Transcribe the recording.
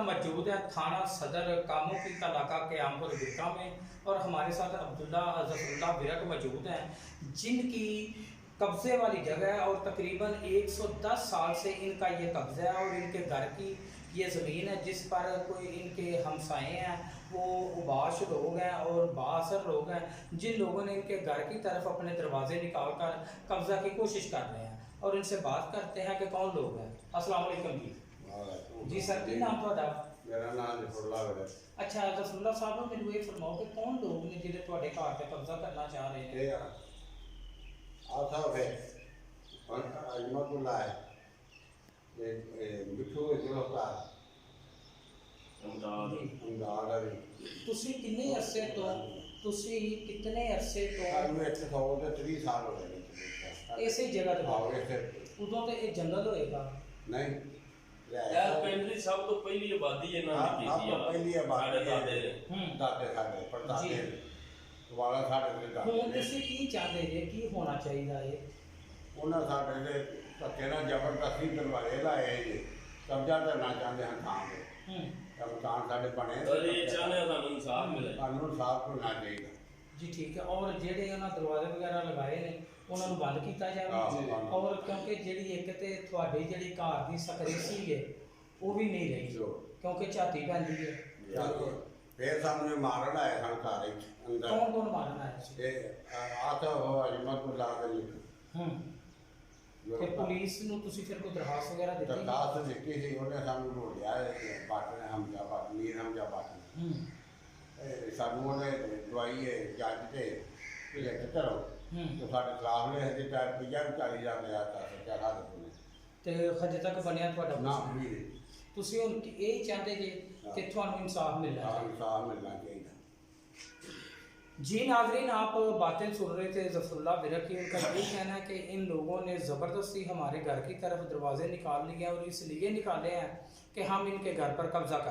मौजूद है थाना सदर कामों की इलाका क्यामपुर विरका में, और हमारे साथ अब्दुल्ला जफरुल्लाह विरक मौजूद हैं जिनकी कब्जे वाली जगह है और तकरीबन 110 साल से इनका ये कब्जा है और इनके घर की ये ज़मीन है जिस पर कोई इनके हमसाए हैं वो उबाश लोग हैं और बासर लोग हैं जिन लोगों ने इनके घर की तरफ अपने दरवाजे निकाल कर कब्जा की कोशिश कर रहे हैं, और इनसे बात करते हैं कि कौन लोग हैं। अस्सलाम वालेकुम जी सर, की नाम ਤੁਹਾਡਾ? मेरा नाम जफरुल्लाह है। अच्छा जफरुल्लाह साहब, मैनू ये फरमाओ कि कौन लोग ने जिहड़े ਤੁਹਾਡੇ घर पे कब्जा करना चाह रहे हैं? ये आता है और अजमतुल्लाह है, ये मिठू गिरफ्तार अमदाद है। ਤੁਸੀਂ ਕਿੰਨੇ ਅਰਸੇ ਤੋਂ ਤੁਸੀਂ ਕਿੰਨੇ ਅਰਸੇ ਤੋਂ मैं इतने सौ के 30 साल हो गए ਇਸੇ ਜਗ੍ਹਾ ਤੇ? आओ ऐसे ਉਦੋਂ ਤੇ ਇਹ ਜੰਗਲ ਹੋਏਗਾ। नहीं यार पिंड दी सब तो पहली आबादी है ना की थी यार पहली आबादी दादे दादे साडे परदादे वाला साडे ਹੁਣ दादे ਤੁਸੀਂ ਕੀ ਚਾਹੁੰਦੇ ਜੇ ਕੀ ਹੋਣਾ ਚਾਹੀਦਾ ਹੈ? ਉਹਨਾਂ ਸਾਡੇ ਦੇ ਧੱਕੇ ਨਾਲ ਜ਼ਬਰਦਸਤੀ ਦਰਵਾਜ਼ੇ ਲਾਏ ਜੀ, ਕਬਜ਼ਾ ਕਰਨਾ ਚਾਹੁੰਦੇ ਹਨ ਥਾਂ ਦੇ ਤਾਂ ਮਕਾਨ ਸਾਡੇ ਬਣੇ और ये चाहने का इंसाफ मिले। ਕਾਨੂੰਨ ਸਾਫ਼ ਹੋਣਾ ਚਾਹੀਦਾ। ਜੀ ਠੀਕ ਹੈ, ਔਰ ਜਿਹੜੇ ਉਹਨਾਂ ਦਰਵਾਜ਼ੇ ਵਗੈਰਾ ਲਗਾਏ ਨੇ ਉਹਨਾਂ ਨੂੰ ਬੰਦ ਕੀਤਾ ਹਾਂ, ਜਾਵੇ, ਬੰਦ। ਔਰ ਕਿਉਂਕਿ ਜਿਹੜੀ ਇੱਕ ਤੇ ਤੁਹਾਡੀ ਜਿਹੜੀ ਘਰ ਦੀ ਸਕਰੇਸੀ ਹੈ ਉਹ ਵੀ ਨਹੀਂ ਰਹੀ ਕਿਉਂਕਿ ਝਾਤੀ ਪੈਂਦੀ ਹੈ। ਫਿਰ ਸਾਨੂੰ ਮਾਰਨ ਆਏ ਸਨ ਘਰ ਵਿੱਚ ਅੰਦਰ। ਕੌਣ ਕੌਣ ਮਾਰਨ ਆਇਆ ਸੀ? ਇਹ ਆਤਾ ਹੋ ਅਜਮਤੁल्लाह ਦੇ ਲਿਖ ਤੇ ਪੁਲਿਸ ਨੂੰ ਤੁਸੀਂ ਫਿਰ ਕੋਈ ਦਰਖਾਸਤ ਵਗੈਰਾ ਦਿੱਤੀ? ਦਰਖਾਸਤ ਦਿੱਤੀ ਸੀ, ਉਹਨੇ ਸਾਨੂੰ ਰੋਲਿਆ ਪੱਟ ਨੇ ਹਮਜਾ ਪੱਟ ਨੀਰ ਹਮਜਾ ਪੱਟ ਸਾਨੂੰ ਉਹਨੇ ਦਵਾਈ ਹੈ ਜੱਜ ਤੇ ਲਿਖ ਕਰੋ ਤੇ ਸਾਡੇ ਖਿਲਾਫ ਨੇ ਹਜੇ ਤਾਂ ਰੁਪਈਆ ਵੀ 40,000 ਲਿਆ ਤਾਂ ਸੱਚਾ ਖਾਦ ਨੇ ਤੇ ਹਜੇ ਤੱਕ ਬਣਿਆ ਤੁਹਾਡਾ ਨਾ ਕੁਛ? ਵੀ ਤੁਸੀਂ ਹੁਣ ਇਹ ਚਾਹੁੰਦੇ ਜੇ कि ਤੁਹਾਨੂੰ इंसाफ मिलना चाहिए? इंसाफ मिलना चाहिए। जी नाजरीन, आप बातें सुन रहे थे जफरुल्लाह विरक की। उनका ये कहना है कि इन लोगों ने ज़बरदस्ती हमारे घर की तरफ दरवाजे निकाल लिए और इसलिए निकाले हैं कि हम इनके घर पर कब्जा कर